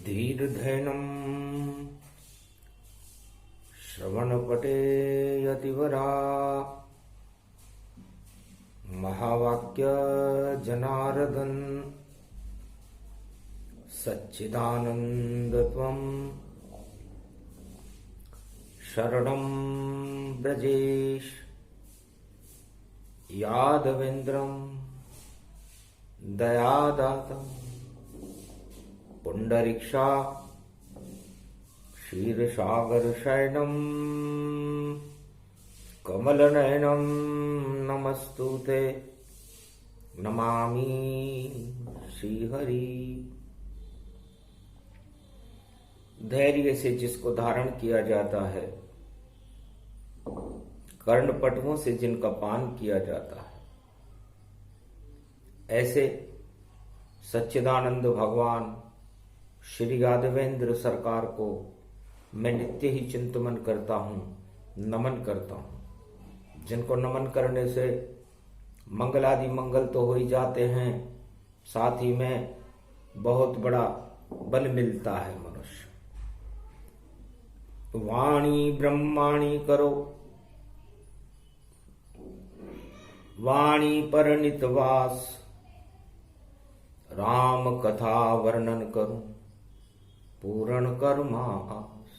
धीर्धैनं श्रवणपटे यतिवरा महावाक्य जनार्दन सच्चिदानन्दत्वं शरणं ब्रजेश यादवेन्द्रं दयादातं पुंडरीक्षा क्षीरसागरशयनं कमलनयनं नमस्तुते नमामि श्रीहरि। धैर्य से जिसको धारण किया जाता है, कर्णपटुओं से जिनका पान किया जाता है, ऐसे सच्चिदानंद भगवान श्री यादवेंद्र सरकार को मैं नित्य ही चिंतन करता हूँ, नमन करता हूँ। जिनको नमन करने से मंगलादि मंगल तो हो ही जाते हैं, साथ ही में बहुत बड़ा बल मिलता है मनुष्य। वाणी ब्रह्माणी करो, वाणी पर नितवास, राम कथा वर्णन करूं पूर्ण कर्मा आस।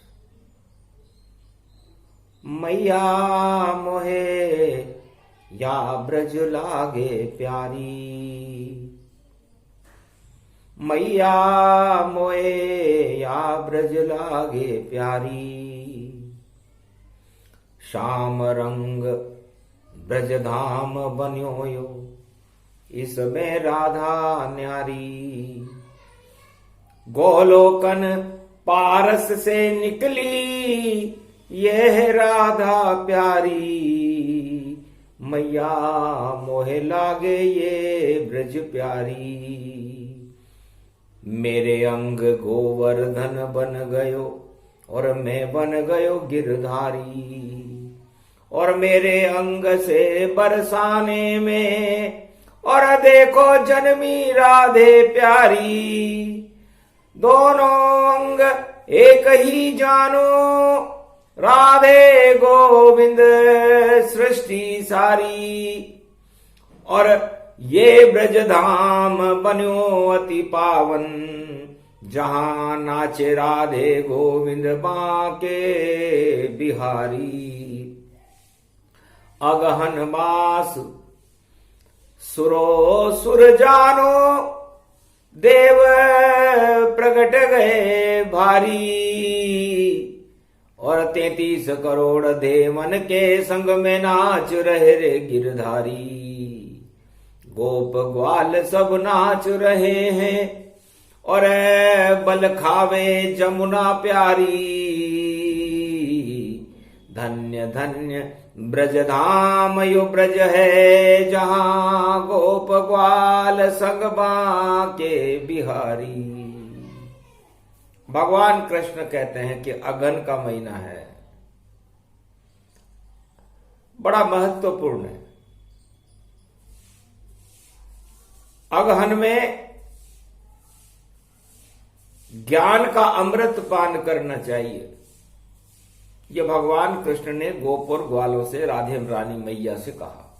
मैया मोहे या ब्रज लागे प्यारी, मैया मोहे या ब्रज लागे प्यारी। श्याम रंग ब्रज धाम बन्यो यो, इसमें राधा न्यारी। गोलोकन पारस से निकली, यह राधा प्यारी। मैया मोहे लागे ये ब्रज प्यारी। मेरे अंग गोवर्धन बन गयो, और मैं बन गयो गिरधारी। और मेरे अंग से बरसाने में, और देखो जन्मी राधे प्यारी। दोनों अंग एक ही जानो, राधे गोविंद सृष्टि सारी। और ये ब्रज धाम बन्यो अति पावन, जहां नाचे राधे गोविंद बांके बिहारी। अगहन बास सुरो सुर जानो, देव प्रगट गए भारी। और 33 करोड़ देवन के संग में नाच रहे रे गिरधारी। गोप ग्वाल सब नाच रहे हैं, और बल खावे जमुना प्यारी। धन्य धन्य ब्रज धाम यो ब्रज है, जहां गोप ग्वाल संग बांके बिहारी। भगवान कृष्ण कहते हैं कि अगन का महीना है, बड़ा महत्वपूर्ण है। अगहन में ज्ञान का अमृत पान करना चाहिए। ये भगवान कृष्ण ने गोप और ग्वालों से, राधे रानी मैया से कहा।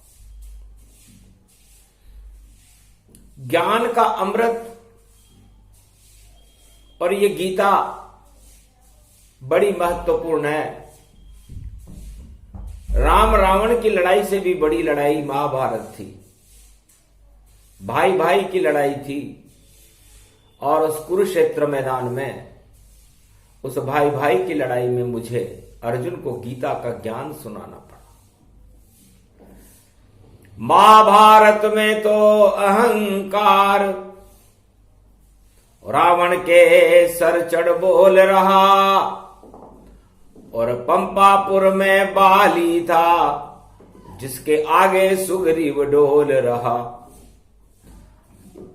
ज्ञान का अमृत और ये गीता बड़ी महत्वपूर्ण है। राम रावण की लड़ाई से भी बड़ी लड़ाई महाभारत थी। भाई भाई की लड़ाई थी, और उस कुरुक्षेत्र मैदान में, उस भाई भाई की लड़ाई में मुझे अर्जुन को गीता का ज्ञान सुनाना पड़ा। महाभारत में तो अहंकार रावण के सर चढ़ बोल रहा, और पंपापुर में बाली था, जिसके आगे सुग्रीव डोल रहा।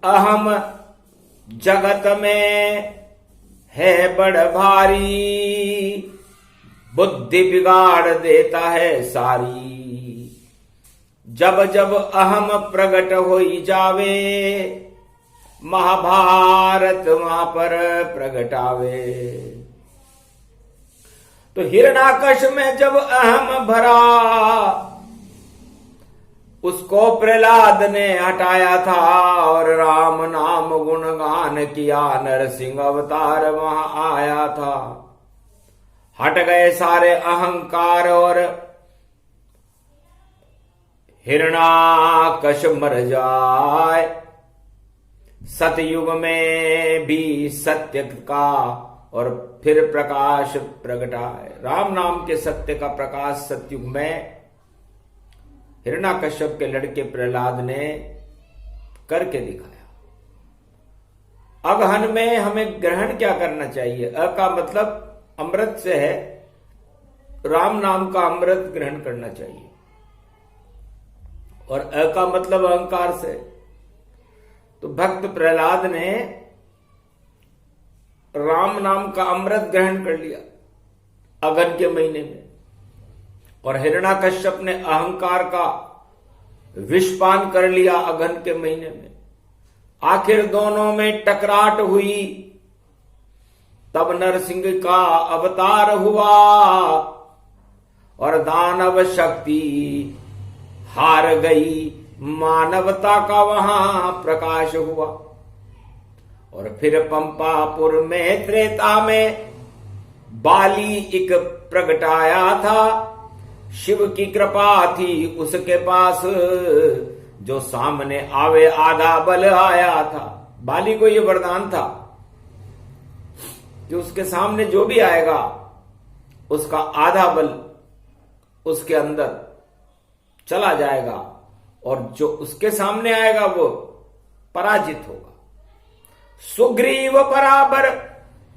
अहम जगत में है बड़ भारी, बुद्धि बिगाड़ देता है सारी। जब जब अहम प्रगट होई जावे, महाभारत वहां पर प्रगटावे। तो हिरणाकश में जब अहम भरा, उसको प्रहलाद ने हटाया था और राम नाम गुणगान किया, नरसिंह अवतार वहां आया था। हट गए सारे अहंकार और हिरणाकश मर जाए। सतयुग में भी सत्य का और फिर प्रकाश प्रगटाए। राम नाम के सत्य का प्रकाश सतयुग में हिरण्याकश्यप के लड़के प्रहलाद ने करके दिखाया। अगहन में हमें ग्रहण क्या करना चाहिए? अ का मतलब अमृत से है, राम नाम का अमृत ग्रहण करना चाहिए। और अ का मतलब अहंकार से। तो भक्त प्रहलाद ने राम नाम का अमृत ग्रहण कर लिया अगहन के महीने में, और हिरण्याकश्यप ने अहंकार का विषपान कर लिया अगहन के महीने में। आखिर दोनों में टकराट हुई, तब नरसिंह का अवतार हुआ और दानव शक्ति हार गई, मानवता का वहां प्रकाश हुआ। और फिर पंपापुर में त्रेता में बाली एक प्रगटाया था। शिव की कृपा थी उसके पास, जो सामने आवे आधा बल आया था। बाली को यह वरदान था कि उसके सामने जो भी आएगा उसका आधा बल उसके अंदर चला जाएगा, और जो उसके सामने आएगा वो पराजित होगा। सुग्रीव बराबर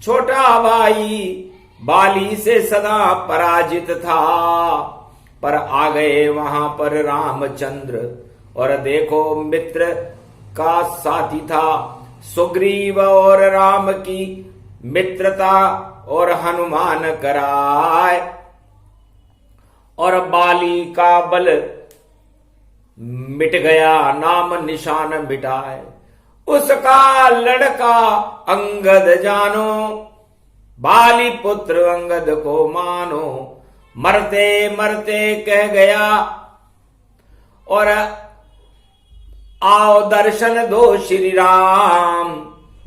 छोटा भाई बाली से सदा पराजित था, पर आ गए वहां पर रामचंद्र, और देखो मित्र का साथी था। सुग्रीव और राम की मित्रता और हनुमान कराए, और बाली का बल मिट गया, नाम निशान मिटाए। उसका लड़का अंगद जानो, बाली पुत्र अंगद को मानो। मरते मरते कह गया, और आओ दर्शन दो श्री राम,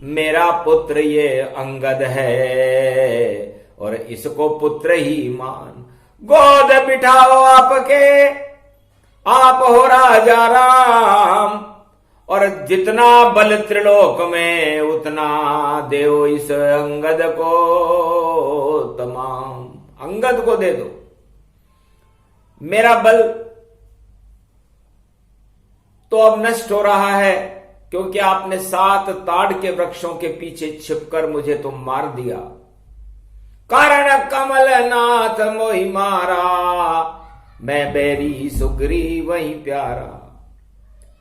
मेरा पुत्र ये अंगद है और इसको पुत्र ही मान। गोद बिठाओ आपके, आप हो राजा राम, और जितना बल त्रिलोक में उतना देओ इस अंगद को तमाम। अंगद को दे दो। मेरा बल तो अब नष्ट हो रहा है, क्योंकि आपने 7 ताड़ के वृक्षों के पीछे छिपकर मुझे तो मार दिया। कारण कमल नाथ मोहि मारा, मैं बैरी सुग्रीव वही प्यारा।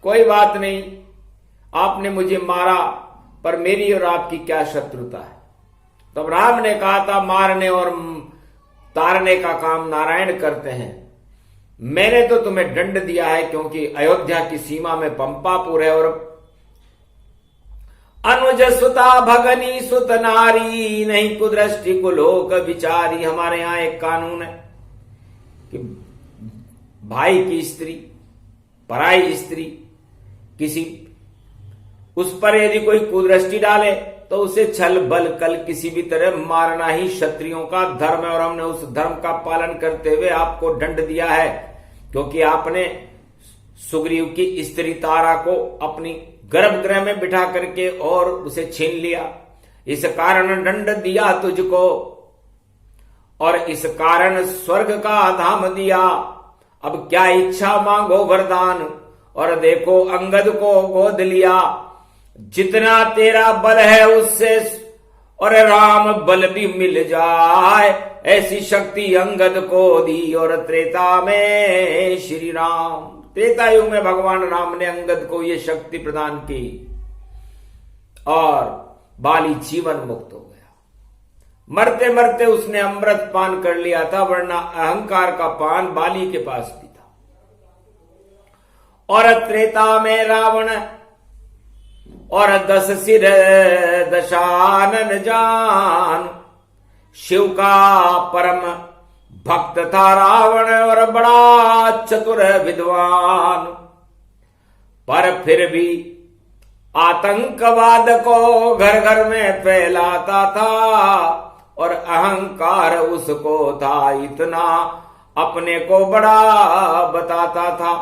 कोई बात नहीं, आपने मुझे मारा, पर मेरी और आपकी क्या शत्रुता है। तब राम ने कहा था मारने और तारने का काम नारायण करते हैं। मैंने तो तुम्हें दंड दिया है, क्योंकि अयोध्या की सीमा में पंपापुर है, और अनुज सुता भगनी सुत नारी, नहीं कुदृष्टि को लोक विचारी। हमारे यहां एक कानून है कि भाई की स्त्री, पराई स्त्री, किसी उस पर यदि कोई कुदृष्टि डाले तो उसे छल बल कल किसी भी तरह मारना ही क्षत्रियों का धर्म है। और हमने उस धर्म का पालन करते हुए आपको दंड दिया है, क्योंकि आपने सुग्रीव की स्त्री तारा को अपनी गर्भगृह में बिठा करके और उसे छीन लिया। इस कारण दंड दिया तुझको, और इस कारण स्वर्ग का धाम दिया। अब क्या इच्छा मांगो वरदान, और देखो अंगद को गोद लिया। जितना तेरा बल है उससे और राम बल भी मिल जाए, ऐसी शक्ति अंगद को दी। और त्रेता में श्री राम, त्रेता युग में भगवान राम ने अंगद को यह शक्ति प्रदान की, और बाली जीवन मुक्त हो गया। मरते मरते उसने अमृत पान कर लिया था, वरना अहंकार का पान बाली के पास भी था। और त्रेता में रावण और 10 सिर दशानन जान। शिव का परम भक्त था रावण और बड़ा चतुर विद्वान, पर फिर भी आतंकवाद को घर घर में फैलाता था और अहंकार उसको था इतना, अपने को बड़ा बताता था।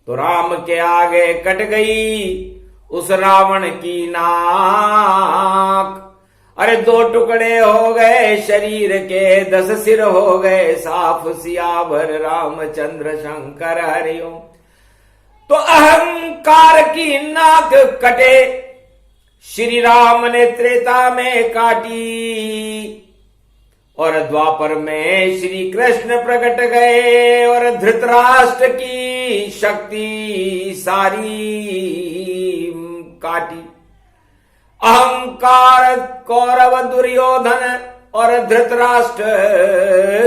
तो राम के आगे कट गई उस रावण की नाक। अरे 2 टुकड़े हो गए शरीर के, 10 सिर हो गए साफ, सियावर रामचंद्र शंकर हरिओम। तो अहंकार की नाक कटे श्री राम ने त्रेता में काटी, और द्वापर में श्री कृष्ण प्रकट गए और धृतराष्ट्र की शक्ति सारी काटी। अहंकार कौरव दुर्योधन और धृतराष्ट्र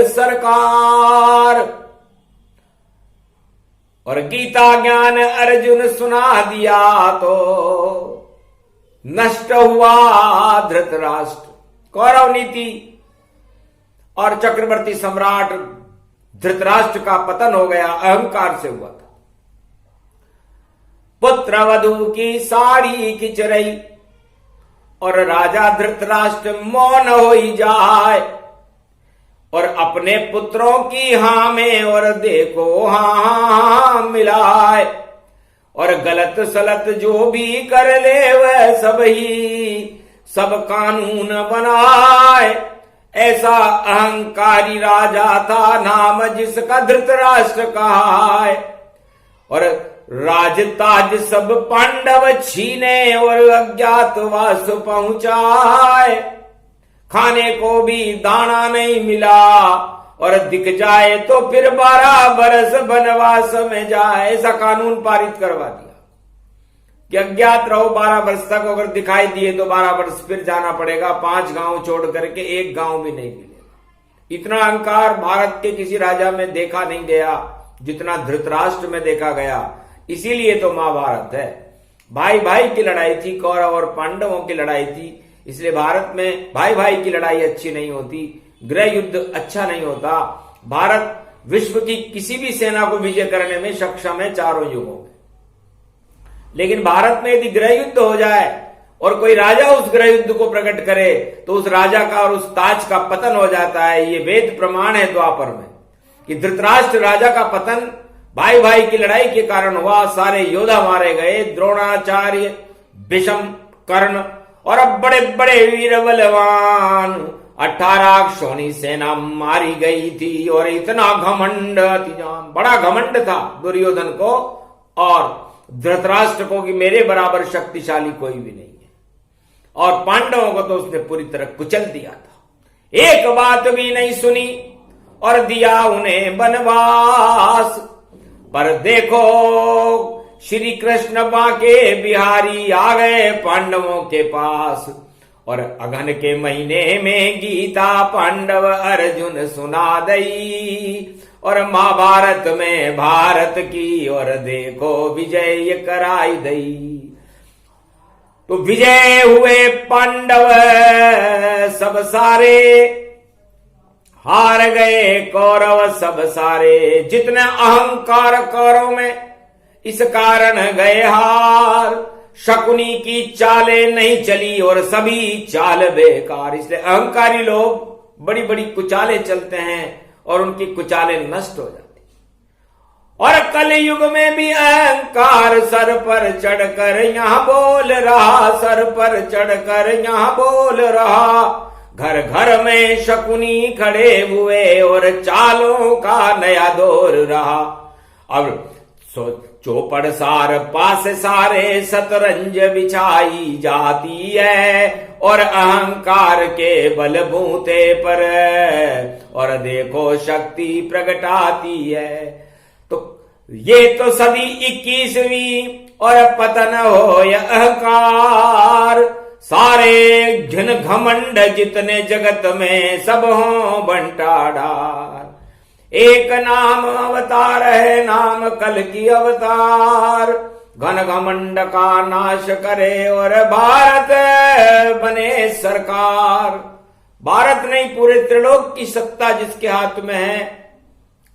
सरकार, और गीता ज्ञान अर्जुन सुना दिया तो नष्ट हुआ धृतराष्ट्र। कौरव नीति और चक्रवर्ती सम्राट धृतराष्ट्र का पतन हो गया, अहंकार से हुआ था। पुत्र वधू की साड़ी खिंच रही और राजा धृतराष्ट्र मौन हो ही जाए, और अपने पुत्रों की हाँ में और देखो हाँ मिलाए, और गलत सलत जो भी कर ले वह सब कानून बनाए। ऐसा अहंकारी राजा था, नाम जिसका धृतराष्ट्र कहा है। और राजताज सब पांडव छीने और अज्ञातवास पहुंचाए, खाने को भी दाना नहीं मिला, और दिख जाए तो फिर 12 बरस वनवास में जाए। ऐसा कानून पारित करवा दिया कि अज्ञात रहो 12 वर्ष तक, अगर दिखाई दिए तो 12 वर्ष फिर जाना पड़ेगा, 5 गांव छोड़ करके 1 गांव भी नहीं मिलेगा। इतना अहंकार भारत के किसी राजा में देखा नहीं गया जितना धृतराष्ट्र में देखा गया। इसीलिए तो महाभारत है। भाई भाई की लड़ाई थी, कौरव और पांडवों की लड़ाई थी। इसलिए भारत में भाई भाई की लड़ाई अच्छी नहीं होती, गृह युद्ध अच्छा नहीं होता। भारत विश्व की किसी भी सेना को विजय करने में सक्षम है चारों युगों में। लेकिन भारत में यदि गृह युद्ध हो जाए और कोई राजा उस गृह युद्ध को प्रकट करे तो उस राजा का और उस ताज का पतन हो जाता है। ये वेद प्रमाण है द्वापर में कि धृतराष्ट्र राजा का पतन भाई भाई की लड़ाई के कारण हुआ। सारे योद्धा मारे गए, द्रोणाचार्य, भीष्म, कर्ण और अब बड़े बड़े वीर बलवान 18 क्षोणी सेना मारी गई थी। और इतना घमंड अतिजान, बड़ा घमंड था दुर्योधन को और धृतराष्ट्र को कि मेरे बराबर शक्तिशाली कोई भी नहीं है। और पांडवों को तो उसने पूरी तरह कुचल दिया था, एक बात भी नहीं सुनी और दिया उन्हें वनवास। पर देखो श्री कृष्ण बांके बिहारी आ गए पांडवों के पास, और अगहन के महीने में गीता पांडव अर्जुन सुना दई, और महाभारत में भारत की और देखो विजय कराई दई। तो विजय हुए पांडव सब सारे, हार गए कौरव सब सारे। जितने अहंकार कौरव में इस कारण गए हार। शकुनी की चालें नहीं चली और सभी चाल बेकार। इसलिए अहंकारी लोग बड़ी बड़ी कुचालें चलते हैं और उनकी कुचालें नष्ट हो जाती। और कलयुग में भी अहंकार सर पर चढ़कर यहां बोल रहा, सर पर चढ़कर यहां बोल रहा। घर घर में शकुनी खड़े हुए और चालों का नया दौर रहा। अब चौपड़ सार पास सारे शतरंज बिछाई जाती है, और अहंकार के बलबूते पर और देखो शक्ति प्रगटाती है। तो ये तो सदी 21वीं और पतन हो या अहंकार। सारे घिन घमंड जितने जगत में सब हो बंटाढार। एक नाम अवतार है, नाम कल की अवतार। घन घमंड का नाश करे और भारत बने सरकार। भारत नहीं, पूरे त्रिलोक की सत्ता जिसके हाथ में है,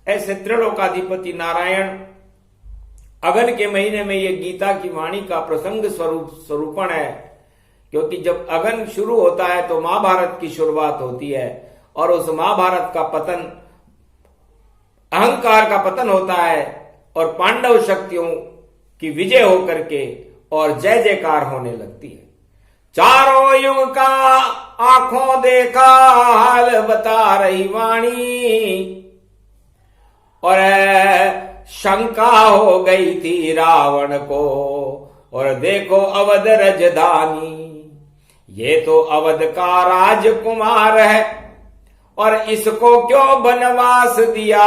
ऐसे त्रिलोकाधिपति नारायण अगन के महीने में ये गीता की वाणी का प्रसंग स्वरूपण है, क्योंकि जब अगन शुरू होता है तो महाभारत की शुरुआत होती है और उस महाभारत का पतन, अहंकार का पतन होता है और पांडव शक्तियों की विजय होकर के और जय जयकार होने लगती है। चारों युग का आंखों देखा हाल बता रही वाणी, और शंका हो गई थी रावण को, और देखो अवध राजधानी, ये तो अवध का राजकुमार है, और इसको क्यों बनवास दिया,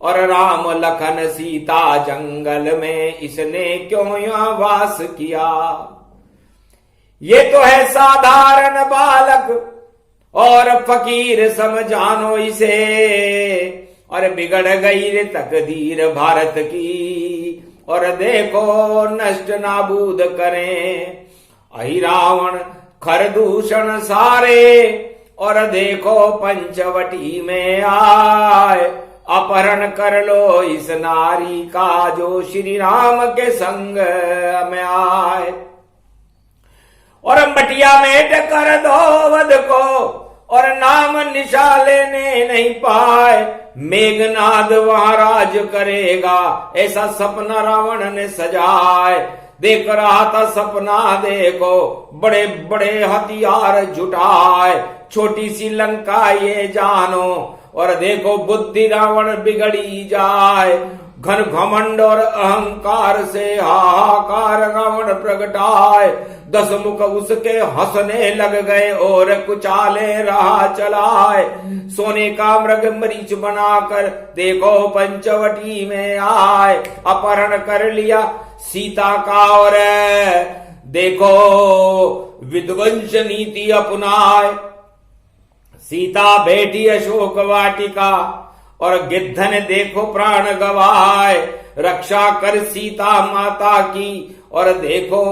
और राम लखन सीता जंगल में इसने क्यों यहाँ वास किया। ये तो है साधारण बालक और फकीर समझानो इसे, और बिगड़ गई रे तकदीर भारत की, और देखो नष्ट नाबूद करें अहि रावण खरदूषण सारे, और देखो पंचवटी में आए अपहरण कर लो इस नारी का जो श्री राम के संग में आए, और मटिया में कर दो वध को, और नाम निशा लेने नहीं पाए, मेघनाद वहां राज करेगा ऐसा सपना रावण ने सजाए। देख रहा था सपना देखो, बड़े बड़े हथियार जुटाए, छोटी सी लंका ये जानो, और देखो बुद्धि रावण बिगड़ी जाए, घन घमंड और अहंकार से हाहाकार रावण प्रगटाए, 10 मुख उसके हंसने लग गए और कुचाले रहा चलाए, सोने का मृग मरीच बनाकर देखो पंचवटी में आए, अपहरण कर लिया सीता का, और देखो विध्वंस नीति अपनाए। सीता बैठी अशोक वाटिका, और गिद्ध ने देखो प्राण गवाए, रक्षा कर सीता माता की, और देखो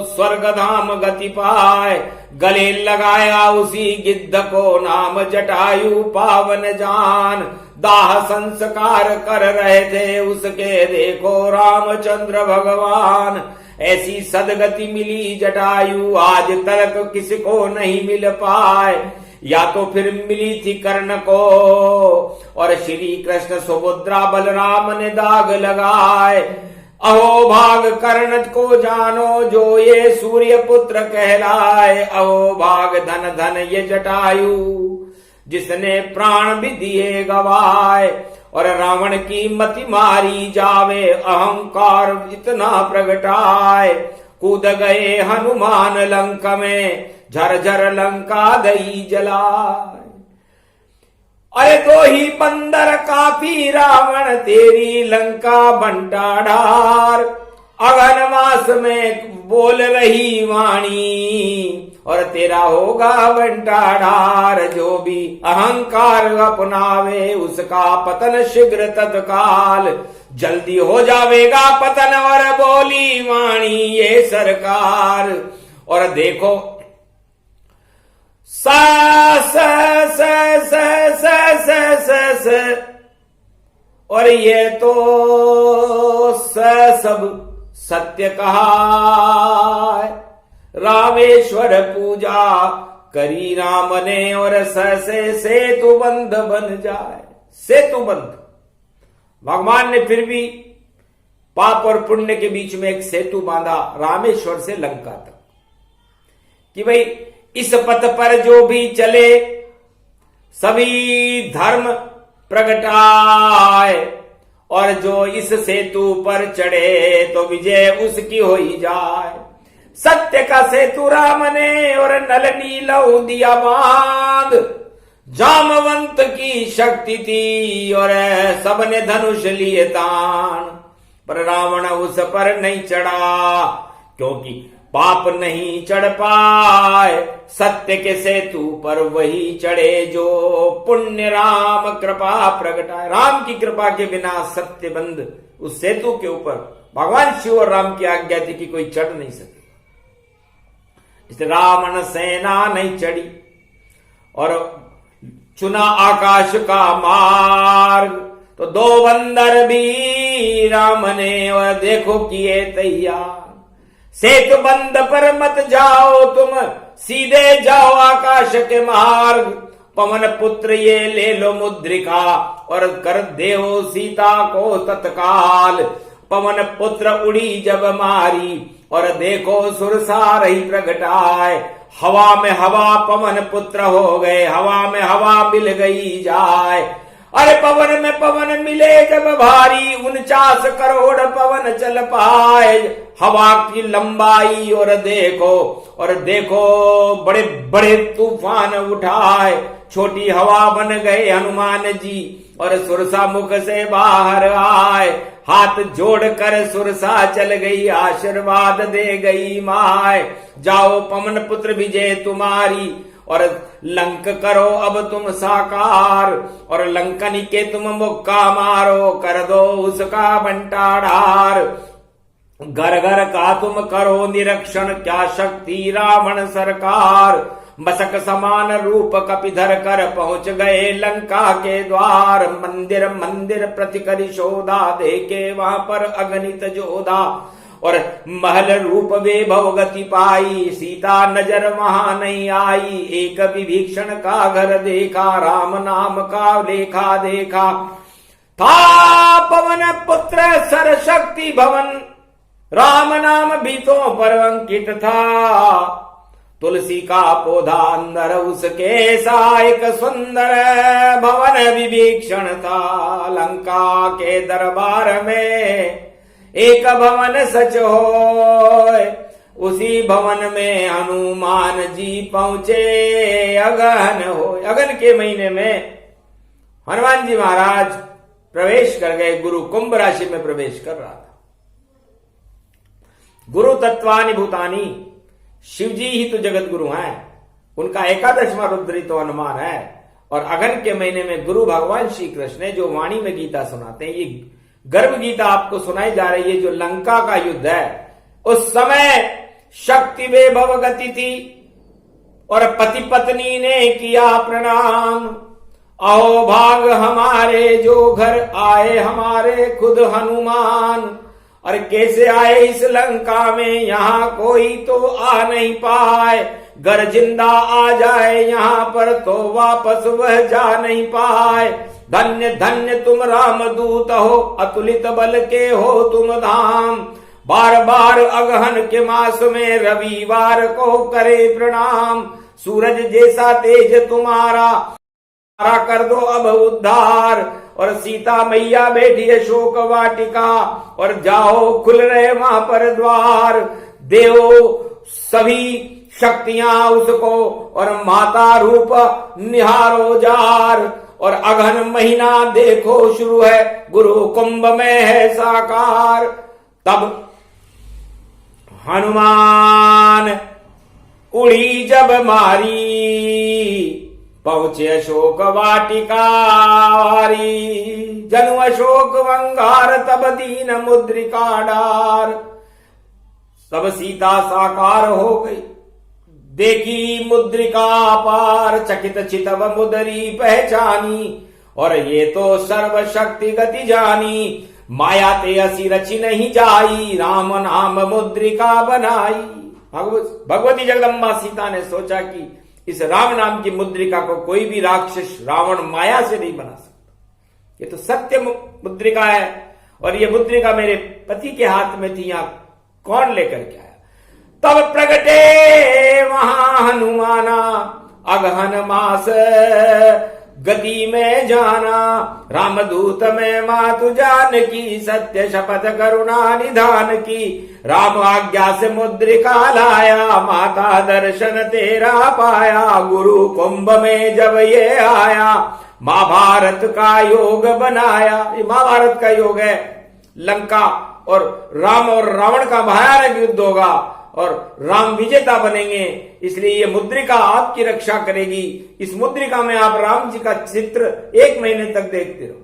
स्वर्ग धाम गति पाए, गले लगाया उसी गिद्ध को नाम जटायु पावन जान, दाह संस्कार कर रहे थे उसके देखो रामचंद्र भगवान, ऐसी सदगति मिली जटायु आज तक किसी को नहीं मिल पाए, या तो फिर मिली थी कर्ण को, और श्री कृष्ण सुभद्रा बलराम ने दाग लगाए, अहो भाग कर्ण को जानो जो ये सूर्य पुत्र कहलाए, अहो भाग धन धन ये जटायु जिसने प्राण भी दिए गवाए, और रावण की मति मारी जावे अहंकार इतना प्रगटाए, कूद गए हनुमान लंका में झरझर लंका गई जलाए। अरे 2 ही बंदर काफी रावण तेरी लंका बंटा ढार, अगन मास में बोल रही वाणी, और तेरा होगा बंटा ढार, जो भी अहंकार अपनावे उसका पतन शीघ्र तत्काल, जल्दी हो जावेगा पतन और बोली वाणी ये सरकार। और देखो सा स स स स स स स, और ये तो सब सत्य कहा है, रामेश्वर पूजा करी राम ने, और से सेतु बंध बन जाए। सेतु बंध, भगवान ने फिर भी पाप और पुण्य के बीच में एक सेतु बांधा रामेश्वर से लंका तक, कि भाई इस पथ पर जो भी चले सभी धर्म प्रगटाए, और जो इस सेतु पर चढ़े तो विजय उसकी हो ही जाए। सत्य का सेतु राम ने और नल नीलऊ दिया बांध, जामवंत की शक्ति थी और सबने धनुष लिए तान, पर रावण उस पर नहीं चढ़ा क्योंकि पाप नहीं चढ़ पाए। सत्य के सेतु पर वही चढ़े जो पुण्य राम कृपा प्रगटाए। राम की कृपा के बिना सत्य बंध उस सेतु के ऊपर भगवान शिव और राम की आज्ञा थी कि कोई चढ़ नहीं सके, इसलिए रावण सेना नहीं चढ़ी और चुना आकाश का मार्ग। तो दो बंदर भी राम ने और देखो किए तैयार, सेतु बंद पर मत जाओ तुम, सीधे जाओ आकाश के मार्ग। पवन पुत्र ये ले लो मुद्रिका और कर देव सीता को तत्काल। पवन पुत्र उड़ी जब मारी और देखो सुरसा रही प्रगटाए। हवा में हवा पवन पुत्र हो गए, हवा में हवा मिल गई जाए। अरे पवन में पवन मिले जब भारी, 49 करोड़ पवन चल पाए। हवा की लंबाई और देखो बड़े बड़े तूफान उठाए। छोटी हवा बन गए हनुमान जी और सुरसा मुख से बाहर आए। हाथ जोड़कर सुरसा चल गई, आशीर्वाद दे गई माए। जाओ पवन पुत्र विजय तुम्हारी और लंक करो अब तुम साकार। और लंकनी के तुम मुक्का मारो, कर दो उसका बंटाढार। घर घर का तुम करो निरीक्षण, क्या शक्ति रावण सरकार। मशक समान रूप कपिधर कर पहुंच गए लंका के द्वार। मंदिर मंदिर प्रतिकर शोधा, देखे वहां पर अगणित जोधा। और महल रूप वैभव गति पाई, सीता नजर वहां नहीं आई। एक विभीषण का घर देखा, राम नाम का लेखा देखा। था पवन पुत्र सर शक्ति भवन, राम नाम भीतों पर अंकित था। तुलसी का पौधा अंदर उसके सा एक सुंदर भवन विभीषण था। लंका के दरबार में एक भवन सच होय, उसी भवन में हनुमान जी पहुंचे अगहन हो। अगहन के महीने में हनुमान जी महाराज प्रवेश कर गए। गुरु कुंभ राशि में प्रवेश कर रहा था। गुरु तत्वानि भूतानि, शिव जी ही तो जगत गुरु हैं। उनका 11वां रुद्र तो हनुमान है। और अगहन के महीने में गुरु भगवान श्री कृष्ण ने जो वाणी में गीता सुनाते हैं, ये गर्भ गीता आपको सुनाई जा रही है। जो लंका का युद्ध है, उस समय शक्ति वैभव गति थी और पति पत्नी ने किया प्रणाम। अहो भाग हमारे जो घर आए हमारे खुद हनुमान। और कैसे आए इस लंका में, यहां कोई तो आ नहीं पाए। घर जिंदा आ जाए यहां पर तो वापस वह जा नहीं पाए। धन्य धन्य तुम रामदूत हो, अतुलित बल के हो तुम धाम। बार बार अगहन के मास में रविवार को करे प्रणाम। सूरज जैसा तेज तुम्हारा कर दो अब उद्धार। और सीता मैया बैठी अशोक वाटिका और जाओ खुल रहे वहां पर द्वार। देव सभी शक्तियां उसको और माता रूप निहारो जार। और अगहन महीना देखो शुरू है, गुरु कुंभ में है साकार। तब हनुमान उड़ी जब मारी, पहुंचे अशोक वाटिका वारी। जनु अशोक वंगार तब दीन मुद्रिका डार। तब सीता साकार हो गई, देखी मुद्रिका पार। चकित चितव मुदरी पहचानी, और ये तो सर्वशक्ति गति जानी। माया ते असी रची नहीं जाई, राम नाम मुद्रिका बनाई। भगवती जगदम्बा सीता ने सोचा कि इस राम नाम की मुद्रिका को कोई भी राक्षस रावण माया से नहीं बना सकता। ये तो सत्य मुद्रिका है और ये मुद्रिका मेरे पति के हाथ में थी, यहां कौन लेकर के आया। तब प्रगटे वहां हनुमाना, अगहन मास गति में जाना। रामदूत में मातु जानकी, सत्य शपथ करुणा निधान की। राम आज्ञा से मुद्रिका लाया, माता दर्शन तेरा पाया। गुरु कुंभ में जब ये आया, महाभारत का योग बनाया। ये महाभारत का योग है। लंका और राम और रावण का भयानक युद्ध होगा और राम विजेता बनेंगे। इसलिए ये मुद्रिका आपकी रक्षा करेगी। इस मुद्रिका में आप राम जी का चित्र 1 महीने तक देखते रहो।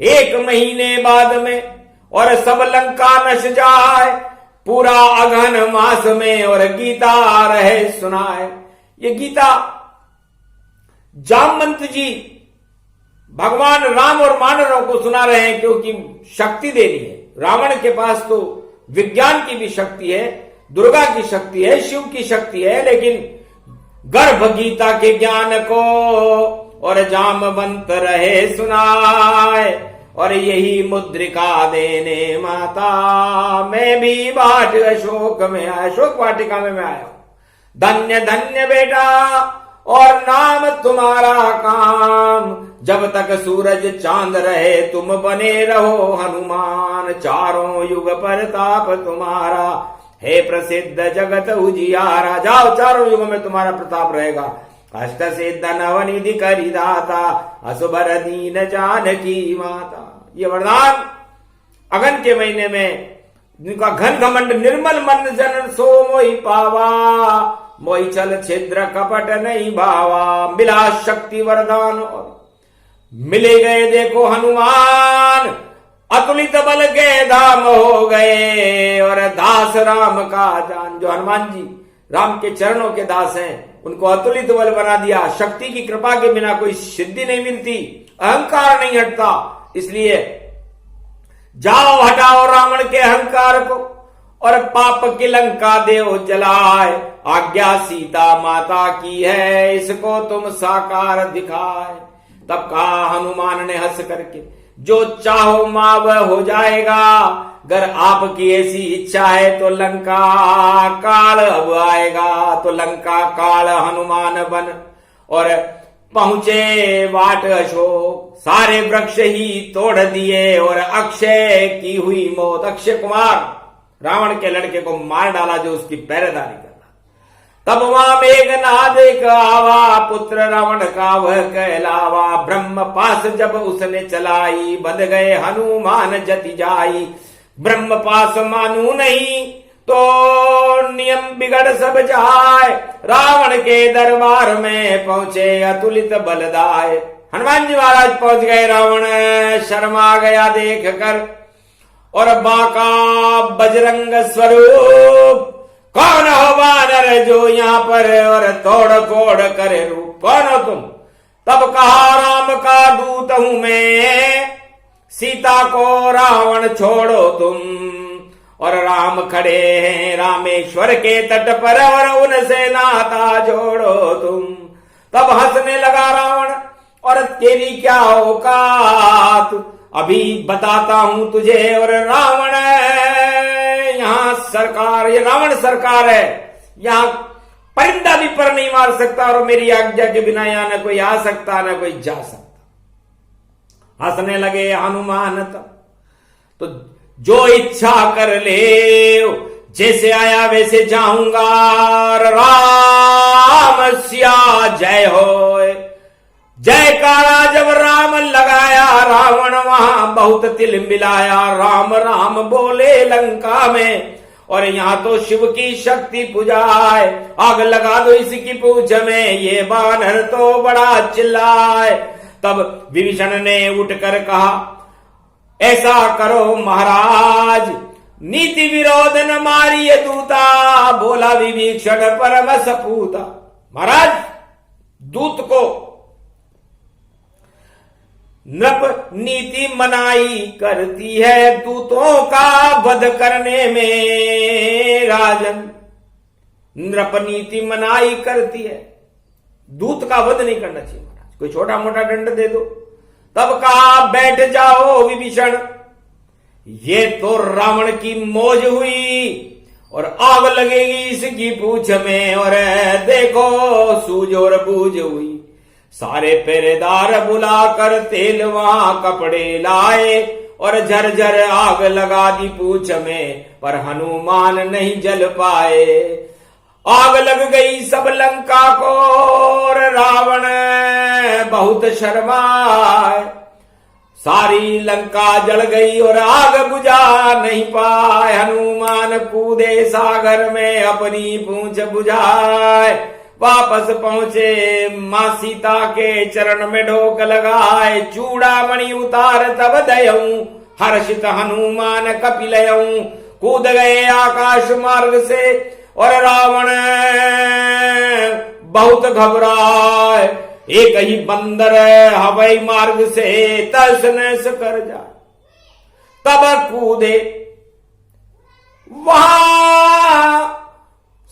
1 महीने बाद में और सब लंका नश जाए, पूरा अघन मास में और गीता रहे सुनाए। ये गीता जामवंत जी भगवान राम और वानरों को सुना रहे हैं, क्योंकि शक्ति देनी है। रावण के पास तो विज्ञान की भी शक्ति है, दुर्गा की शक्ति है, शिव की शक्ति है, लेकिन गर्भ गीता के ज्ञान को और जामवंत रहे सुनाए। और यही मुद्रिका देने माता मैं भी बाट अशोक में आया, अशोक वाटिका में मैं आया हूं। धन्य धन्य बेटा और नाम तुम्हारा काम, जब तक सूरज चांद रहे तुम बने रहो हनुमान। चारों युग प्रताप तुम्हारा हे प्रसिद्ध जगत उजियारा। जाओ, चारों युगों में तुम्हारा प्रताप रहेगा। अष्ट सिद्ध नवनिधि करी दाता, असुबर दीन जानकी माता। ये वरदान अगन के महीने में जिनका घन घमंड निर्मल मन जन सो मोहि पावा, मोहि छल छिद्र कपट नहीं भावा। मिला शक्ति वरदान और मिले गए देखो हनुमान, अतुलित बल के धाम हो गए और दास राम का जान। जो हनुमान जी राम के चरणों के दास हैं, उनको अतुलित बल बना दिया। शक्ति की कृपा के बिना कोई सिद्धि नहीं मिलती, अहंकार नहीं हटता। इसलिए जाओ, हटाओ रावण के अहंकार को और पाप की लंका देव जलाए। आज्ञा सीता माता की है, इसको तुम साकार दिखाए। तब कहा हनुमान ने हंस करके, जो चाहो मां वह हो जाएगा। अगर आपकी ऐसी इच्छा है तो लंका काल अब आएगा। तो लंका काल हनुमान बन और पहुंचे वाट अशोक। सारे वृक्ष ही तोड़ दिए और अक्षय की हुई मौत। अक्षय कुमार रावण के लड़के को मार डाला, जो उसकी पहरेदारी कर रहा। तब वहां मेघनाद एक आवा, पुत्र रावण का वह कहलावा। ब्रह्म पास जब उसने चलाई, बंध गए हनुमान जति जाई। ब्रह्म पास मानू नहीं तो नियम बिगड़ सब जाए। रावण के दरबार में पहुंचे अतुलित बलदाय। हनुमान जी महाराज पहुंच गए, रावण शर्मा गया देख कर और बाका बजरंग स्वरूप। कौन हो वानर जो यहाँ पर और तोड़ फोड़ करे रूप, कौन हो तुम? तब कहा राम का दूत हूं मैं, सीता को रावण छोड़ो तुम। और राम खड़े हैं रामेश्वर के तट पर और उनसे नाता जोड़ो तुम। तब हंसने लगा रावण, और तेरी क्या औकात, अभी बताता हूं तुझे। और रावण यहां सरकार, ये रावण सरकार है, यहां परिंदा भी पर नहीं मार सकता और मेरी आज्ञा के बिना यहां न कोई आ सकता न कोई जा सकता। हंसने लगे हनुमान तो जो इच्छा कर ले, जैसे आया वैसे जाऊंगा। राम सिया जय होए। जयकारा जब राम लगाया, रावण वहां बहुत तिल मिलाया। राम राम बोले लंका में और यहां तो शिव की शक्ति पुजाए। आग लगा दो इसकी पूछ में, ये बानर तो बड़ा चिल्लाए। तब विभीषण ने उठकर कहा, ऐसा करो महाराज, नीति विरोध न मारिए दूता। बोला विभीषण परम सपूता। महाराज, दूत को नृप नीति मनाई करती है, दूतों का वध करने में राजन। नृप नीति मनाई करती है, दूत का वध नहीं करना चाहिए महाराज, कोई छोटा मोटा दंड दे दो। तब कहा, बैठ जाओ विभीषण, ये तो रावण की मौज हुई और आग लगेगी इसकी पूछ में। और देखो सूझ और बूझ हुई। सारे पहरेदार बुलाकर तेल वहां कपड़े लाए और झरझर आग लगा दी पूछ में, पर हनुमान नहीं जल पाए। आग लग गई सब लंका को और रावण बहुत शर्माए। सारी लंका जल गई और आग बुझा नहीं पाए। हनुमान कूदे सागर में अपनी पूंछ बुझाए। वापस पहुंचे मां सीता के चरण में ढोक लगाए। चूड़ामणि उतार तब दयऊं हर्षित हनुमान कपिलयऊ कूद गए आकाश मार्ग से। और रावण बहुत घबराए, एक ही बंदर हवाई मार्ग से तहस नहस कर जाए। तब कूदे वहां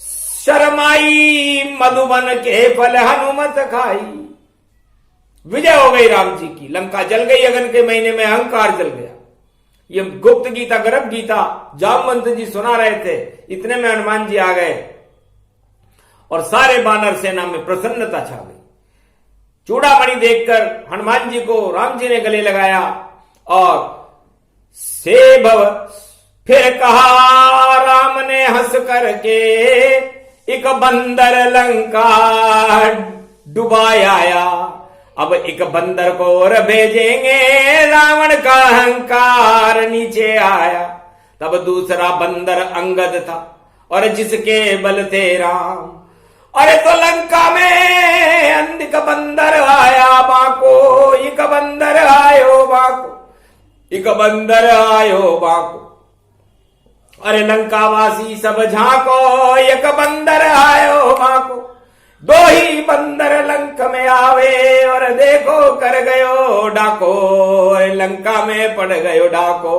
शर्माई मधुबन के फल हनुमत खाई। विजय हो गई राम जी की, लंका जल गई अगन के महीने में, अहंकार जल गया। ये गुप्त गीता गर्भ गीता जामवंत जी सुना रहे थे, इतने में हनुमान जी आ गए और सारे वानर सेना में प्रसन्नता छा गई। चूड़ामणि देखकर हनुमान जी को राम जी ने गले लगाया और से भव फिर कहा राम ने हंस करके, एक बंदर लंका डुबाया। अब एक बंदर को और भेजेंगे, रावण का अहंकार नीचे आया। तब दूसरा बंदर अंगद था और जिसके बल थे राम। अरे तो लंका में अंधिक बंदर आया बाको, एक बंदर आयो बाको, एक बंदर आयो बाको। अरे लंकावासी सब झांको, एक बंदर आयो बाको। दो ही बंदर लंक में आवे और देखो कर गयो डाको। लंका में पड़ गयो डाको,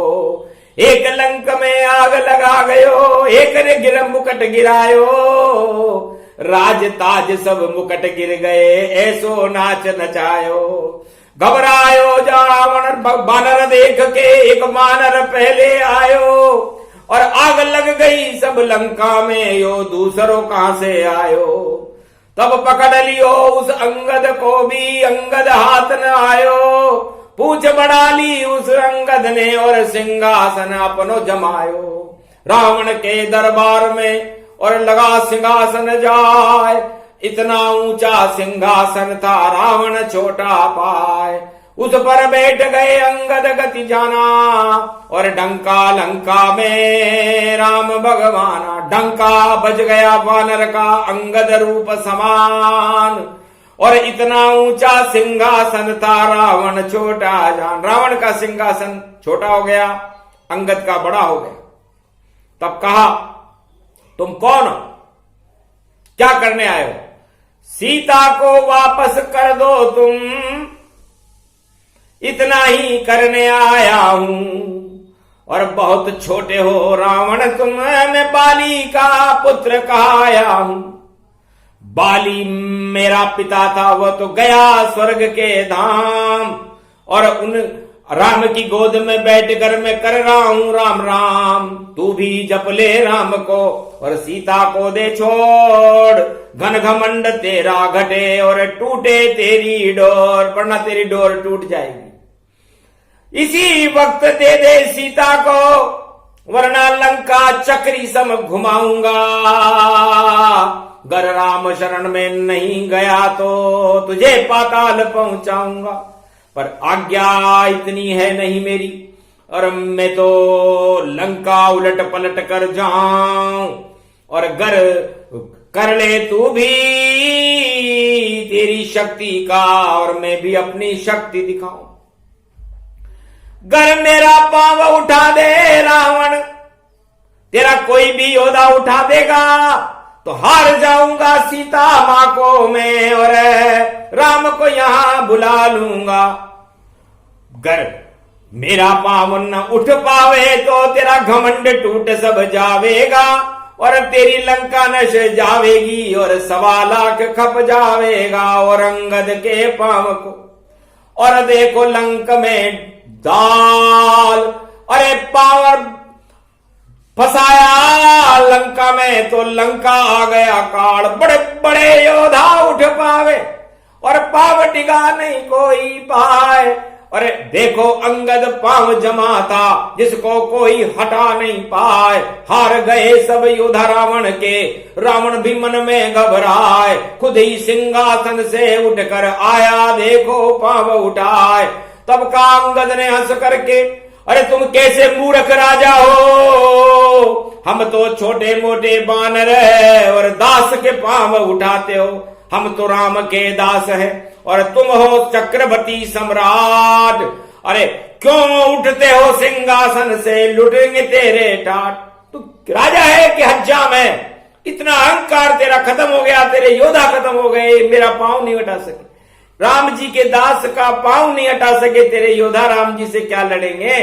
एक लंक में आग लगा गयो, एक ने गिर मुकट गिरायो। राज ताज सब मुकट गिर गए, ऐसो नाच नचायो। घबरायो रावण बानर देख के, एक बानर पहले आयो और आग लग गई सब लंका में, यो दूसरों कहां से आयो। तब पकड़ लियो उस अंगद को भी, अंगद हाथ न आयो। पूछ बढ़ा ली उस अंगद ने और सिंहासन अपनो जमायो। रावण के दरबार में और लगा सिंहासन जाए, इतना ऊंचा सिंहासन था रावण छोटा पाए। उस पर बैठ गए अंगद गति जाना और डंका लंका में राम भगवाना। डंका बज गया वानर का अंगद रूप समान और इतना ऊंचा सिंहासन था रावण छोटा जान। रावण का सिंहासन छोटा हो गया, अंगद का बड़ा हो गया। तब कहा तुम कौन हो, क्या करने आए हो? सीता को वापस कर दो तुम, इतना ही करने आया हूं। और बहुत छोटे हो रावण तुम, मैं बाली का पुत्र कहाया हूं। बाली मेरा पिता था, वो तो गया स्वर्ग के धाम और उन राम की गोद में बैठकर मैं कर रहा हूं राम राम। तू भी जप ले राम को और सीता को दे छोड़। घन घमंड तेरा घटे और टूटे तेरी डोर, वरना तेरी डोर टूट जाएगी। इसी वक्त दे दे सीता को, वरना लंका चक्री सम घुमाऊंगा। गर राम शरण में नहीं गया तो तुझे पाताल पहुंचाऊंगा। पर आज्ञा इतनी है नहीं मेरी, और मैं तो लंका उलट पलट कर जाऊं। और गर कर ले तू भी तेरी शक्ति का, और मैं भी अपनी शक्ति दिखाऊं। गर मेरा पांव उठा दे रावण, तेरा कोई भी योद्धा उठा देगा तो हार जाऊंगा सीता मां को मैं, और राम को यहां बुला लूंगा। गर मेरा पांव न उठ पावे तो तेरा घमंड टूट सब जावेगा, और तेरी लंका नश जावेगी और 1.25 लाख खप जावेगा। और अंगद के पांव को और देखो लंक में दाल, अरे पावर फसाया लंका में तो लंका आ गया काल। बड़े बड़े योद्धा उठ पावे और पाव टिका नहीं कोई पाए। अरे देखो अंगद पांव जमा था जिसको कोई हटा नहीं पाए। हार गए सब योद्धा रावण के, रावण भी मन में घबराए। खुद ही सिंहासन से उठकर आया, देखो पांव उठाए। तब का अंगद ने हंस करके, अरे तुम कैसे मूर्ख राजा हो, हम तो छोटे मोटे बानर है और दास के पांव उठाते हो। हम तो राम के दास हैं और तुम हो चक्रवर्ती सम्राट। अरे क्यों उठते हो सिंहासन से, लुटेंगे तेरे ठाट। तू राजा है कि हज्जाम है? इतना अहंकार तेरा खत्म हो गया, तेरे योद्धा खत्म हो गए, मेरा पांव नहीं हटा सके। राम जी के दास का पांव नहीं हटा सके तेरे योद्धा, राम जी से क्या लड़ेंगे?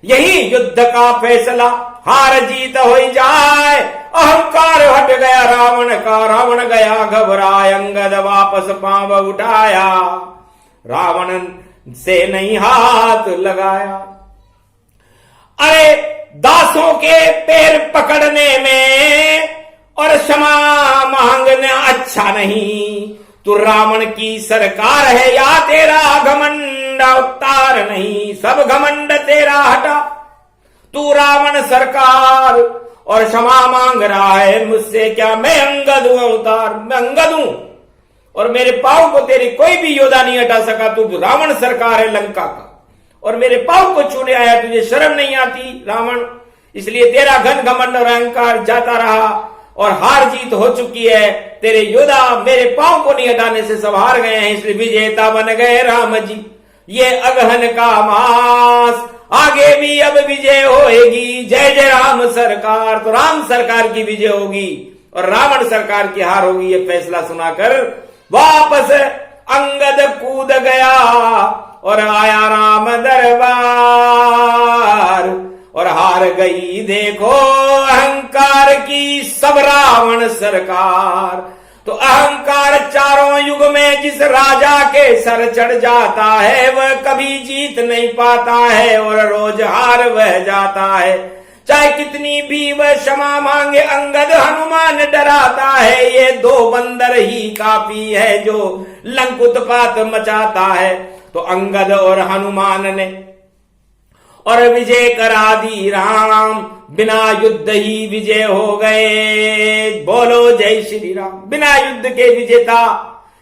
यही युद्ध का फैसला, हार जीत हो जाए। अहंकार हट गया रावण का, रावण गया घबराए, अंगद वापस पांव उठाया, रावण से नहीं हाथ लगाया। अरे दासों के पैर पकड़ने में और क्षमा मांगना अच्छा नहीं। तू रावण की सरकार है या तेरा घमंड अवतार नहीं, सब घमंड तेरा हटा। तू रावण सरकार और क्षमा मांग रहा है मुझसे क्या? मैं अंगद हूं अवतार, मैं अंगद हूं और मेरे पांव को तेरी कोई भी योद्धा नहीं हटा सका। तू रावण सरकार है लंका का और मेरे पांव को छूने आया, तुझे शर्म नहीं आती रावण? इसलिए तेरा घन घमंड और अहंकार जाता रहा और हार जीत हो चुकी है। तेरे योद्धा मेरे पांव को नहीं हटाने से सब हार गए हैं, इसलिए विजेता बन गए राम जी। ये अगहन का मास, आगे भी अब विजय होएगी। जय जय राम सरकार। तो राम सरकार की विजय होगी और रावण सरकार की हार होगी। ये फैसला सुनाकर वापस अंगद कूद गया और आया राम दरबार और हार गई देखो अहंकार की सब रावण सरकार। तो अहंकार चारों युग में जिस राजा के सर चढ़ जाता है वह कभी जीत नहीं पाता है और रोज हार वह जाता है। चाहे कितनी भी वह क्षमा मांगे अंगद हनुमान डराता है। ये दो बंदर ही काफी है जो लंक उत्पात मचाता है। तो अंगद और हनुमान ने और विजय करा दी राम, बिना युद्ध ही विजय हो गए। बोलो जय श्री राम। बिना युद्ध के विजेता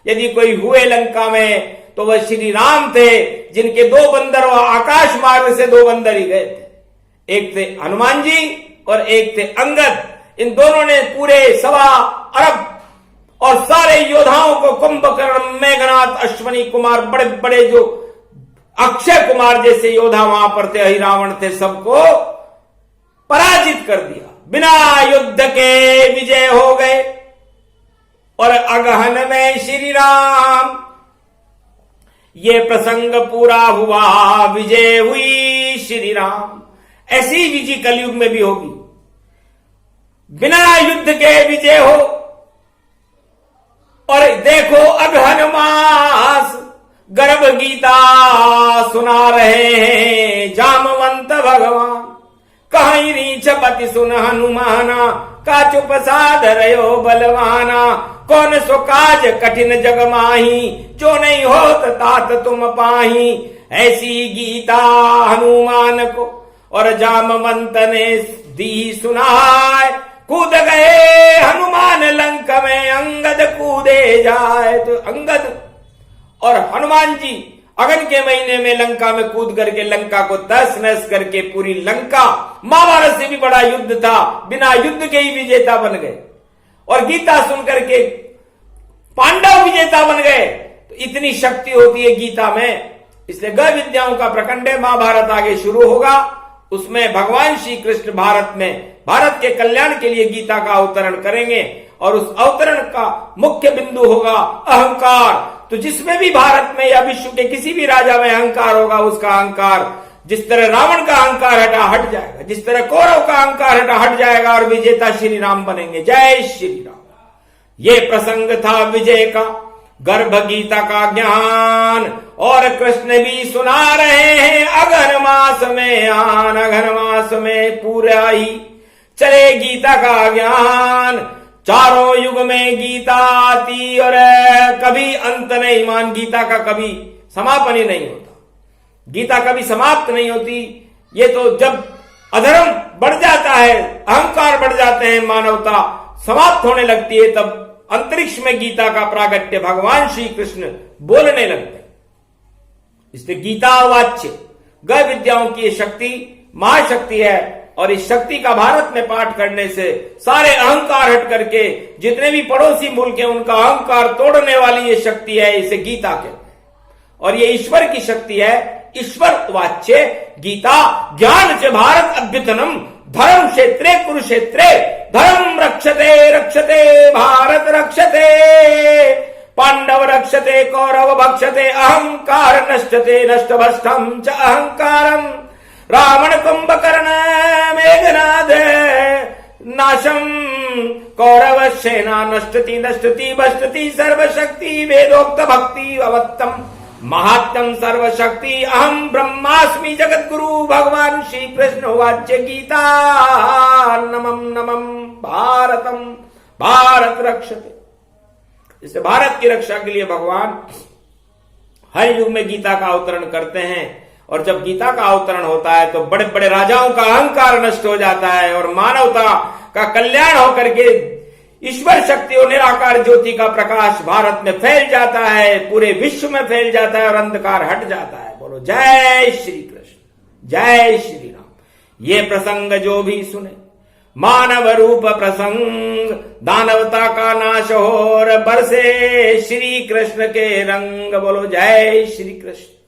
यदि कोई हुए लंका में तो वह श्री राम थे, जिनके दो बंदर और आकाश मार्ग से दो बंदर ही गए थे। एक थे हनुमान जी और एक थे अंगद। इन दोनों ने पूरे 1.25 अरब और सारे योद्धाओं को, कुंभकर्ण, मेघनाथ, अश्वनी कुमार, बड़े बड़े जो अक्षय कुमार जैसे योद्धा वहां पर थे, रावण थे, सबको पराजित कर दिया। बिना युद्ध के विजय हो गए और अगहन में श्री राम। ये प्रसंग पूरा हुआ, विजय हुई श्री राम। ऐसी विजय कलयुग में भी होगी, बिना युद्ध के विजय हो। और देखो अगहन मास गर्भ गीता सुना रहे हैं जामवंत भगवान। कहीं रीछ पति सुन हनुमाना, का चुप साध रहो बलवाना। कौन सो काज कठिन जग माही, जो नहीं होत तात तुम पाही। ऐसी गीता हनुमान को और जामवंत ने दी सुनाए। कूद गए हनुमान लंक में, अंगद कूदे जाए। तो अंगद और हनुमान जी अगन के महीने में लंका में कूद करके लंका को तहस नहस करके पूरी लंका, महाभारत से भी बड़ा युद्ध था, बिना युद्ध के ही विजेता बन गए। और गीता सुन करके पांडव विजेता बन गए। तो इतनी शक्ति होती है गीता में। इसलिए ग विद्याओं का प्रखंड है। महाभारत आगे शुरू होगा, उसमें भगवान श्री कृष्ण भारत में भारत के कल्याण के लिए गीता का अवतरण करेंगे और उस अवतरण का मुख्य बिंदु होगा अहंकार। तो जिसमें भी भारत में या विश्व के किसी भी राजा में अहंकार होगा, उसका अहंकार जिस तरह रावण का अहंकार हट जाएगा, जिस तरह कौरव का अहंकार हट जाएगा और विजेता श्री राम बनेंगे। जय श्री राम। ये प्रसंग था विजय का, गर्भ गीता का ज्ञान। और कृष्ण भी सुना रहे हैं अगहन मास में आन, अगहन मास में पूरा ही चले गीता का ज्ञान। चारों युग में गीता आती और कभी अंत नहीं। मान गीता का कभी समापन ही नहीं होता, गीता कभी समाप्त नहीं होती। ये तो जब अधर्म बढ़ जाता है, अहंकार बढ़ जाते हैं, मानवता समाप्त होने लगती है, तब अंतरिक्ष में गीता का प्रागट्य भगवान श्री कृष्ण बोलने लगते हैं। इसलिए गीता वाच्य ग विद्याओं की शक्ति महाशक्ति है। और इस शक्ति का भारत में पाठ करने से सारे अहंकार हट करके जितने भी पड़ोसी मुल्क हैं उनका अहंकार तोड़ने वाली ये शक्ति है। इसे गीता कहते हैं और ये ईश्वर की शक्ति है। ईश्वर वाच्य गीता ज्ञान च भारत अभ्युत्थनम धर्म क्षेत्रे कुरुक्षेत्रे धर्म रक्षते रक्षते भारत रक्षते पांडव रक्षते कौरव भक्षते अहंकार नष्टते नष्टभष्टम च अहंकारम रावण कुंभकर्ण मेघनाद नाशम कौरव सेना नष्टति नष्टति भष्टति सर्वशक्ति वेदोक्त भक्ति अवत्तम महात्म सर्वशक्ति अहम ब्रह्मास्मि जगद्गुरु भगवान श्री कृष्ण वाच्य गीता नमम नमम भारतम भारत रक्षते। इससे भारत की रक्षा के लिए भगवान हर युग में गीता का अवतरण करते हैं, और जब गीता का अवतरण होता है तो बड़े बड़े राजाओं का अहंकार नष्ट हो जाता है और मानवता का कल्याण होकर के ईश्वर शक्ति और निराकार ज्योति का प्रकाश भारत में फैल जाता है, पूरे विश्व में फैल जाता है और अंधकार हट जाता है। बोलो जय श्री कृष्ण, जय श्री राम। ये प्रसंग जो भी सुने मानव रूप प्रसंग, दानवता का नाश हो और बरसे श्री कृष्ण के रंग। बोलो जय श्री कृष्ण।